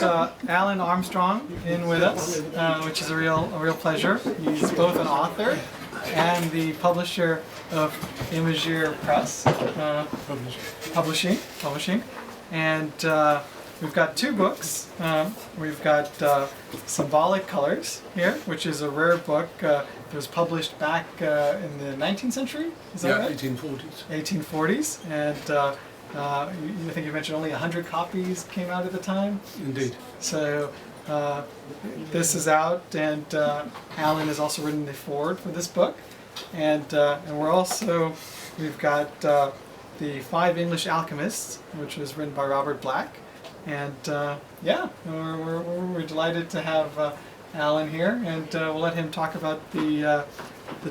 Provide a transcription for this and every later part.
Allan Armstrong in with us, which is a real pleasure. He's both an author and the publisher of Imagier Press, publishing, and we've got two books. We've got Symbolic Colors here, which is a rare book that was published back in the 19th century. Is that right? 1840s. 1840s, and I think you mentioned only 100 copies came out at the time. Indeed. So this is out, and Allan has also written the foreword for this book, and we've got the 5 English Alchemists, which was written by Robert Black, and yeah, we're delighted to have Allan here, and we'll let him talk about the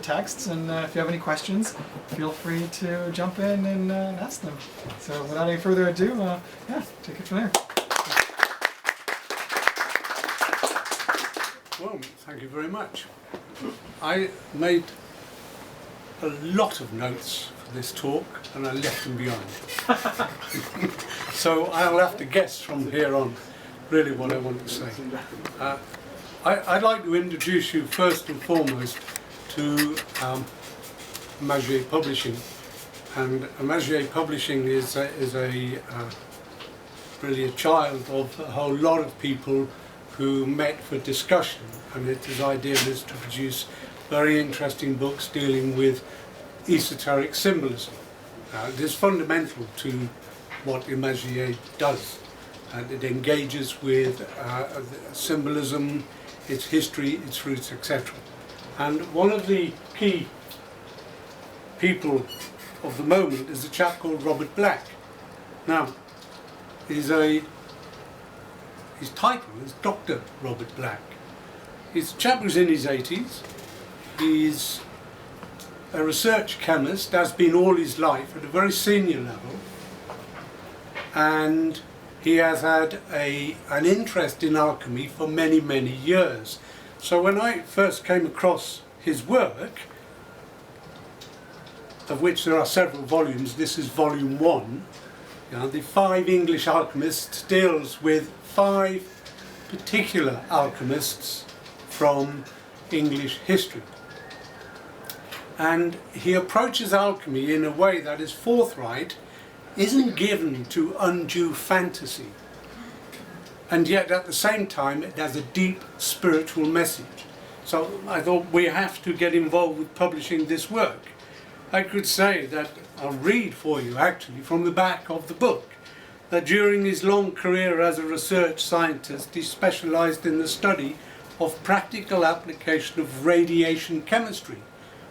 texts, and if you have any questions, feel free to jump in and ask them. So without any further ado, yeah, take it from there. Well, thank you very much. I made a lot of notes for this talk and I left them behind. So I'll have to guess from here on really what I want to say. I'd like to introduce you first and foremost to Imagier Publishing, and Imagier Publishing is really a child of a whole lot of people who met for discussion, and its idea is to produce very interesting books dealing with esoteric symbolism. It is fundamental to what Imagier does, and it engages with symbolism, its history, its roots, etc. And one of the key people of the moment is a chap called Robert Black. Now, his title is Dr. Robert Black. He's a chap who's in his 80s. He's a research chemist, has been all his life at a very senior level, and he has had an interest in alchemy for many, many years. So when I first came across his work, of which there are several volumes, this is volume 1, the 5 English Alchemists deals with 5 particular alchemists from English history. And he approaches alchemy in a way that is forthright, isn't given to undue fantasy, and yet at the same time it has a deep spiritual message. So I thought we have to get involved with publishing this work. I could say that, I'll read for you actually from the back of the book, that during his long career as a research scientist he specialized in the study of practical application of radiation chemistry.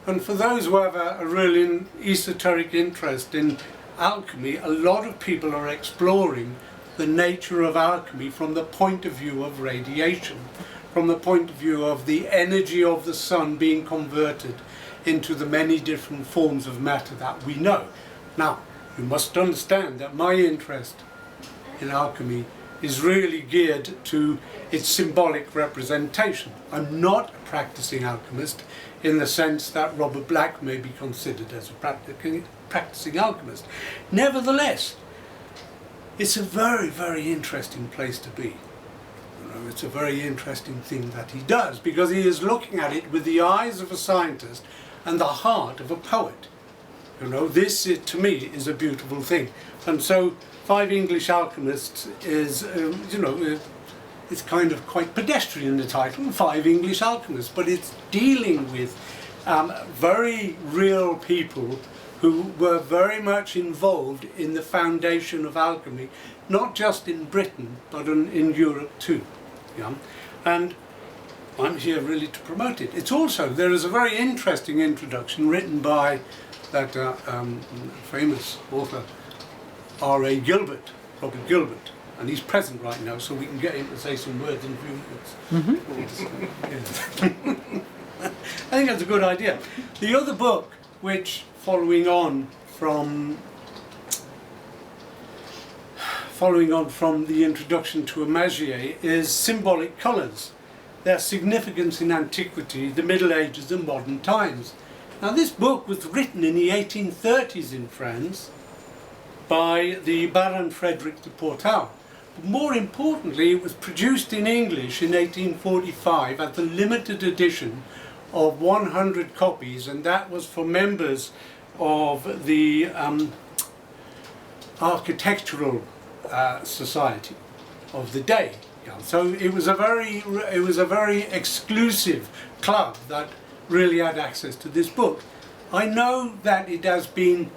And for those who have a real esoteric interest in alchemy, a lot of people are exploring the nature of alchemy from the point of view of radiation, from the point of view of the energy of the sun being converted into the many different forms of matter that we know. Now, you must understand that my interest in alchemy is really geared to its symbolic representation. I'm not a practicing alchemist in the sense that Robert Black may be considered as a practicing alchemist. Nevertheless, it's a very, very interesting place to be. It's a very interesting thing that he does, because he is looking at it with the eyes of a scientist and the heart of a poet. This to me is a beautiful thing. And so 5 English Alchemists is, it's kind of quite pedestrian, the title, 5 English Alchemists, but it's dealing with very real people who were very much involved in the foundation of alchemy, not just in Britain, but in Europe too. And I'm here really to promote it. It's also, there is a very interesting introduction written by that famous author, R.A. Gilbert, Robert Gilbert, and he's present right now, so we can get him to say some words in a few minutes. Mm-hmm. I think that's a good idea. The other book, which following on from the introduction to Imagier, is Symbolic Colours, their significance in antiquity, the Middle Ages and modern times. Now this book was written in the 1830s in France by the Baron Frederic de Portal, But more importantly, it was produced in English in 1845 at the limited edition of 100 copies, and that was for members of the architectural society of the day. Yeah. So it was a very exclusive club that really had access to this book. I know that it has been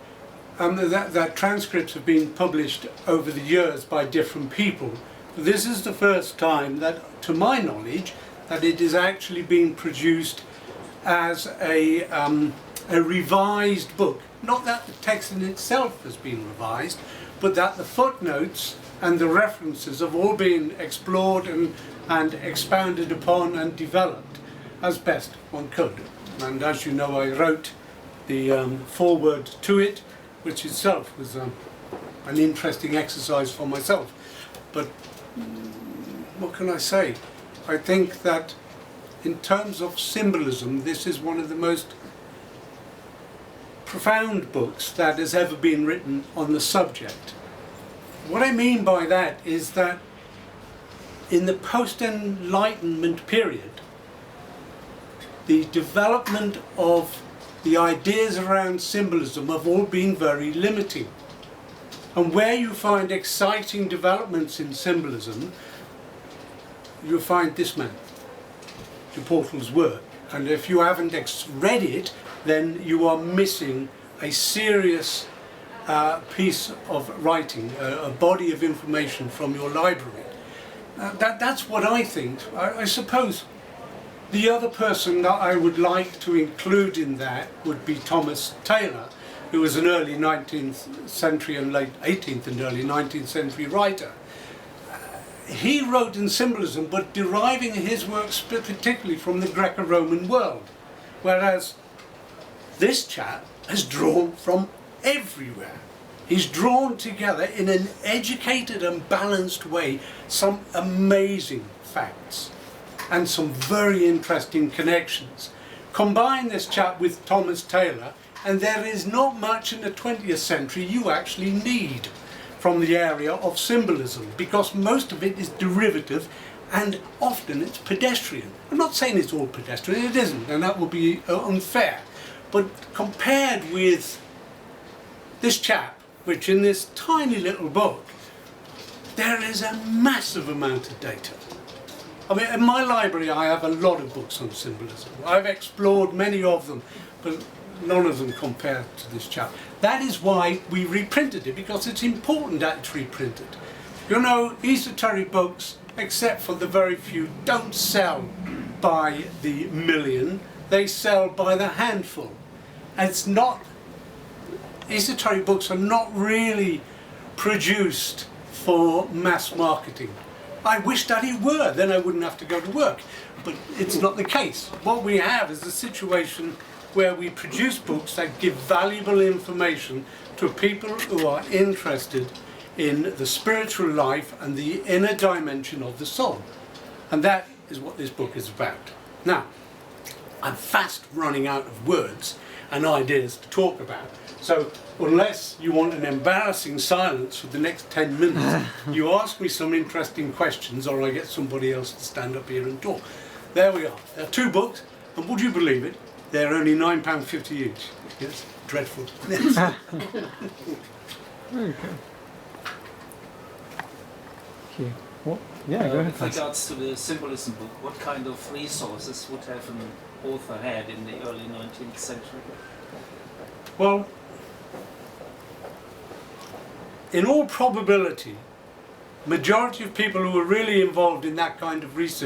that transcripts have been published over the years by different people. This is the first time that, to my knowledge, that it is actually being produced as a revised book. Not that the text in itself has been revised, but that the footnotes and the references have all been explored and expounded upon and developed as best one could. And as you know, I wrote the foreword to it, which itself was an interesting exercise for myself. But what can I say? I think that in terms of symbolism, this is one of the most profound books that has ever been written on the subject. What I mean by that is that in the post-Enlightenment period, the development of the ideas around symbolism have all been very limiting. And where you find exciting developments in symbolism, you'll find this man, de Portal's work. And if you haven't read it, then you are missing a serious piece of writing, a body of information from your library. That's what I think. I suppose the other person that I would like to include in that would be Thomas Taylor, who was an early 19th century and late 18th and early 19th century writer. He wrote in symbolism, but deriving his works particularly from the Greco-Roman world, whereas this chap has drawn from everywhere. He's drawn together in an educated and balanced way some amazing facts and some very interesting connections. Combine this chap with Thomas Taylor, and there is not much in the 20th century you actually need from the area of symbolism, because most of it is derivative and often it's pedestrian. I'm not saying it's all pedestrian, it isn't, and that would be unfair. But compared with this chap, which in this tiny little book, there is a massive amount of data. I mean, in my library I have a lot of books on symbolism. I've explored many of them, but none of them compare to this chap. That is why we reprinted it, because it's important that it's reprinted. You know, esoteric books, except for the very few, don't sell by the million, they sell by the handful. And it's not, esoteric books are not really produced for mass marketing. I wish that it were, then I wouldn't have to go to work. But it's not the case. What we have is a situation where we produce books that give valuable information to people who are interested in the spiritual life and the inner dimension of the soul. And that is what this book is about. Now, I'm fast running out of words and ideas to talk about. So unless you want an embarrassing silence for the next 10 minutes, you ask me some interesting questions, or I get somebody else to stand up here and talk. There we are. There are two books, and would you believe it, they're only £9.50 each. Yes, dreadful. Very good. Okay. Well, yeah, go ahead. With regards to the symbolism book, what kind of resources would have an author had in the early 19th century? Well, in all probability, majority of people who were really involved in that kind of research